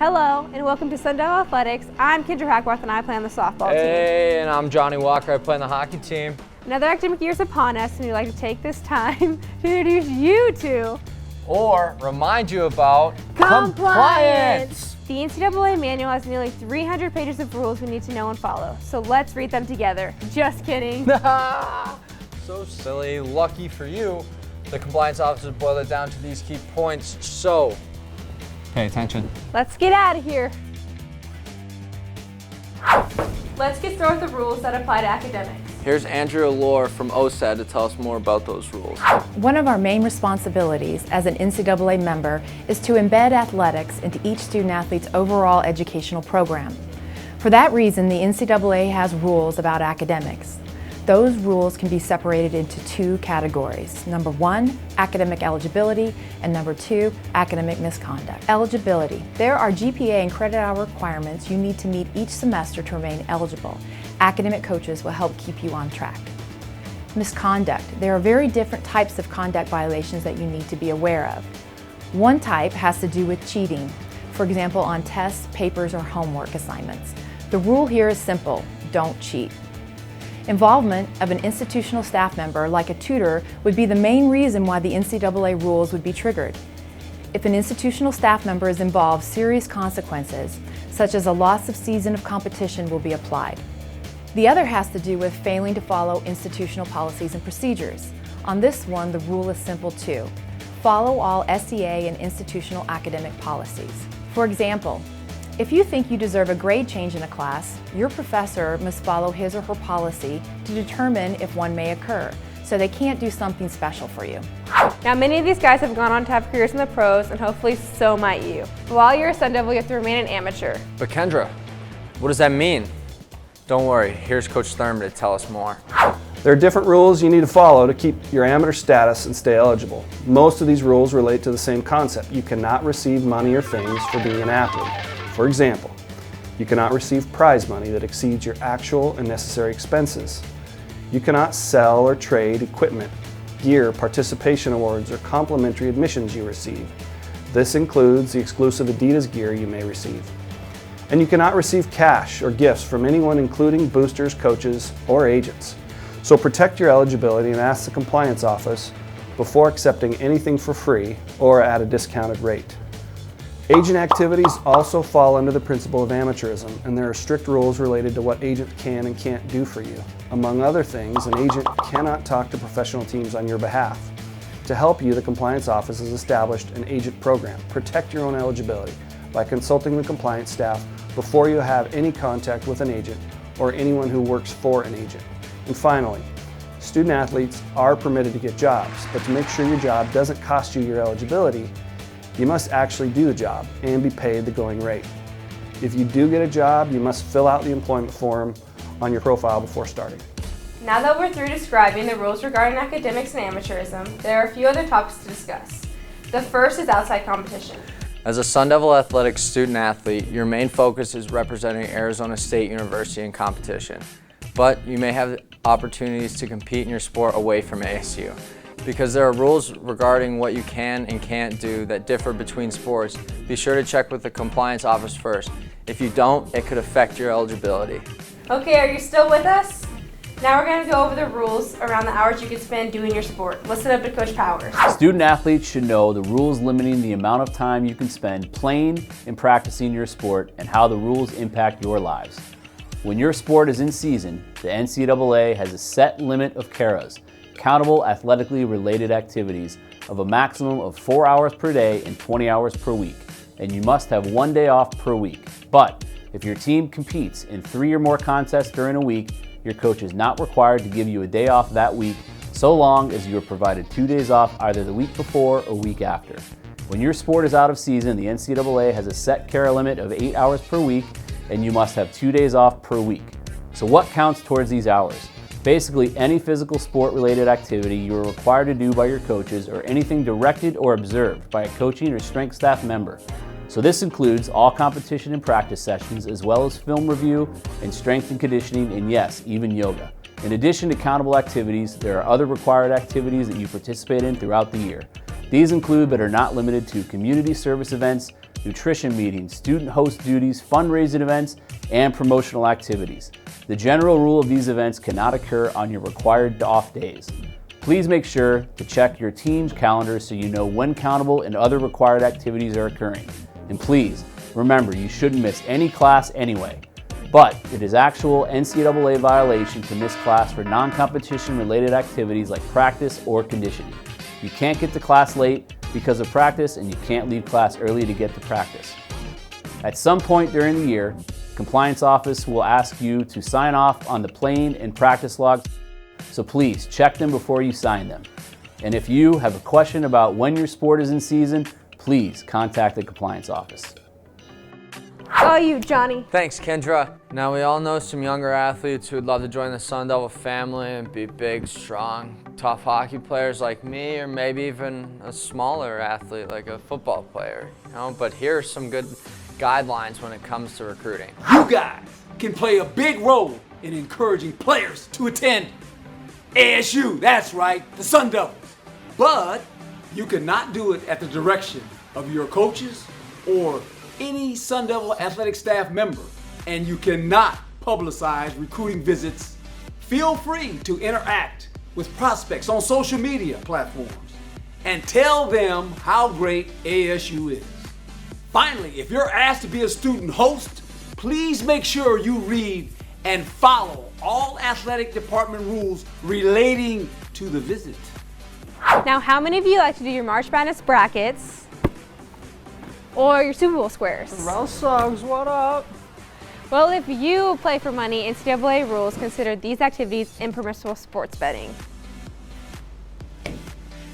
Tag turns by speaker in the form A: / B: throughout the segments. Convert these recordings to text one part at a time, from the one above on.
A: Hello, and welcome to Sun Devil Athletics. I'm Kendra Hackworth, and I play on the softball team.
B: Hey, and I'm Johnny Walker. I play on the hockey team.
A: Another academic year is upon us, and we'd like to take this time to introduce you to...
B: Or remind you about...
A: Compliance! The NCAA manual has nearly 300 pages of rules we need to know and follow, so let's read them together. Just kidding.
B: So silly. Lucky for you, the compliance officers boiled it down to these key points, so... Pay attention.
A: Let's get out of here. Let's get started with the rules that apply to academics.
B: Here's Andrea Lohr from OSAD to tell us more about those rules.
C: One of our main responsibilities as an NCAA member is to embed athletics into each student-athlete's overall educational program. For that reason, the NCAA has rules about academics. Those rules can be separated into two categories. Number one, academic eligibility, and number two, academic misconduct. Eligibility. There are GPA and credit hour requirements you need to meet each semester to remain eligible. Academic coaches will help keep you on track. Misconduct. There are very different types of conduct violations that you need to be aware of. One type has to do with cheating, for example on tests, papers, or homework assignments. The rule here is simple: don't cheat. Involvement of an institutional staff member, like a tutor, would be the main reason why the NCAA rules would be triggered. If an institutional staff member is involved, serious consequences, such as a loss of season of competition, will be applied. The other has to do with failing to follow institutional policies and procedures. On this one, the rule is simple too. Follow all SEA and institutional academic policies. For example, if you think you deserve a grade change in a class, your professor must follow his or her policy to determine if one may occur, so they can't do something special for you.
A: Now, many of these guys have gone on to have careers in the pros, and hopefully so might you. But while you're a Sun Devil, you have to remain an amateur.
B: But Kendra, what does that mean? Don't worry, here's Coach Thurman to tell us more.
D: There are different rules you need to follow to keep your amateur status and stay eligible. Most of these rules relate to the same concept. You cannot receive money or things for being an athlete. For example, you cannot receive prize money that exceeds your actual and necessary expenses. You cannot sell or trade equipment, gear, participation awards, or complimentary admissions you receive. This includes the exclusive Adidas gear you may receive. And you cannot receive cash or gifts from anyone, including boosters, coaches, or agents. So protect your eligibility and ask the compliance office before accepting anything for free or at a discounted rate. Agent activities also fall under the principle of amateurism, and there are strict rules related to what agents can and can't do for you. Among other things, an agent cannot talk to professional teams on your behalf. To help you, the compliance office has established an agent program. Protect your own eligibility by consulting the compliance staff before you have any contact with an agent or anyone who works for an agent. And finally, student athletes are permitted to get jobs, but to make sure your job doesn't cost you your eligibility, you must actually do the job and be paid the going rate. If you do get a job, you must fill out the employment form on your profile before starting.
A: Now that we're through describing the rules regarding academics and amateurism, there are a few other topics to discuss. The first is outside competition.
B: As a Sun Devil Athletics student athlete, your main focus is representing Arizona State University in competition. But you may have opportunities to compete in your sport away from ASU. Because there are rules regarding what you can and can't do that differ between sports, be sure to check with the compliance office first. If you don't, it could affect your eligibility.
A: Okay, are you still with us? Now we're going to go over the rules around the hours you can spend doing your sport. Listen up to Coach Powers.
E: Student athletes should know the rules limiting the amount of time you can spend playing and practicing your sport and how the rules impact your lives. When your sport is in season, the NCAA has a set limit of CARAs, countable athletically related activities, of a maximum of 4 hours per day and 20 hours per week, and you must have 1 day off per week. But if your team competes in 3 or more contests during a week, your coach is not required to give you a day off that week, so long as you are provided 2 days off either the week before or week after. When your sport is out of season, the NCAA has a set CARA limit of 8 hours per week, and you must have 2 days off per week. So what counts towards these hours? Basically, any physical sport-related activity you are required to do by your coaches or anything directed or observed by a coaching or strength staff member. So this includes all competition and practice sessions, as well as film review and strength and conditioning, and yes, even yoga. In addition to countable activities, there are other required activities that you participate in throughout the year. These include but are not limited to community service events, nutrition meetings, student host duties, fundraising events, and promotional activities. The general rule of these events cannot occur on your required off days. Please make sure to check your team's calendar so you know when countable and other required activities are occurring. And please, remember, you shouldn't miss any class anyway. But it is actual NCAA violation to miss class for non-competition related activities like practice or conditioning. You can't get to class late because of practice, and you can't leave class early to get to practice. At some point during the year, compliance office will ask you to sign off on the playing and practice logs, so please check them before you sign them. And if you have a question about when your sport is in season, please contact the compliance office.
A: Oh, you, Johnny.
B: Thanks, Kendra. Now, we all know some younger athletes who would love to join the Sun Devil family and be big, strong, tough hockey players like me, or maybe even a smaller athlete like a football player. But here are some good guidelines when it comes to recruiting.
F: You guys can play a big role in encouraging players to attend ASU, that's right, the Sun Devils. But you cannot do it at the direction of your coaches or any Sun Devil athletic staff member, and you cannot publicize recruiting visits. Feel free to interact with prospects on social media platforms and tell them how great ASU is. Finally, if you're asked to be a student host, please make sure you read and follow all athletic department rules relating to the visit.
A: Now, how many of you like to do your March Madness brackets or your Super Bowl squares?
D: Round Suggs, what up?
A: Well, if you play for money, NCAA rules consider these activities impermissible sports betting.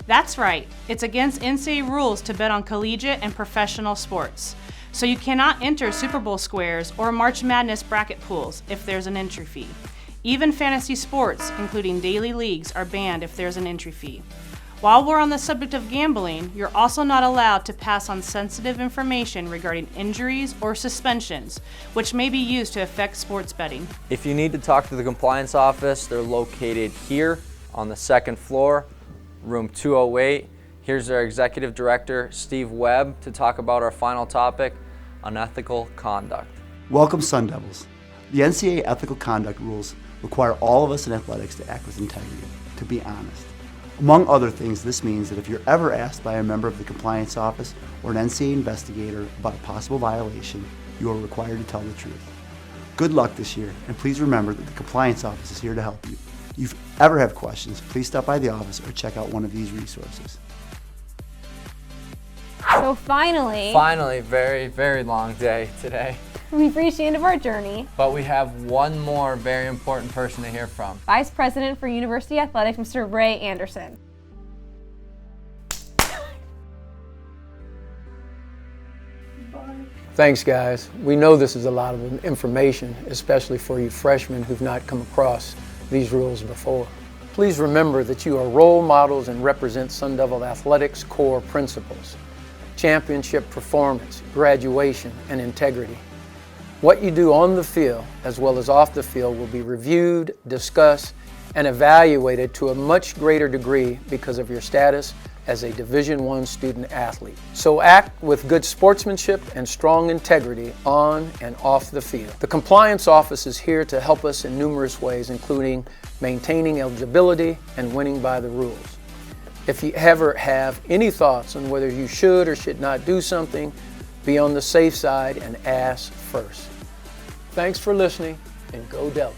G: That's right. It's against NCAA rules to bet on collegiate and professional sports. So you cannot enter Super Bowl squares or March Madness bracket pools if there's an entry fee. Even fantasy sports, including daily leagues, are banned if there's an entry fee. While we're on the subject of gambling, you're also not allowed to pass on sensitive information regarding injuries or suspensions, which may be used to affect sports betting.
B: If you need to talk to the compliance office, they're located here on the second floor, room 208. Here's our executive director, Steve Webb, to talk about our final topic, unethical conduct.
H: Welcome, Sun Devils. The NCAA ethical conduct rules require all of us in athletics to act with integrity, to be honest. Among other things, this means that if you're ever asked by a member of the compliance office or an NCAA investigator about a possible violation, you are required to tell the truth. Good luck this year, and please remember that the compliance office is here to help you. If you ever have questions, please stop by the office or check out one of these resources.
A: So finally,
B: very, very long day today.
A: we've reached the end of our journey.
B: But we have one more very important person to hear from.
A: Vice President for University Athletics, Mr. Ray Anderson.
I: Thanks, guys. We know this is a lot of information, especially for you freshmen who've not come across these rules before. Please remember that you are role models and represent Sun Devil Athletics' core principles: championship performance, graduation, and integrity. What you do on the field as well as off the field will be reviewed, discussed, and evaluated to a much greater degree because of your status as a Division I student athlete. So act with good sportsmanship and strong integrity on and off the field. The compliance office is here to help us in numerous ways, including maintaining eligibility and winning by the rules. If you ever have any thoughts on whether you should or should not do something, be on the safe side and ask first. Thanks for listening, and go Devils.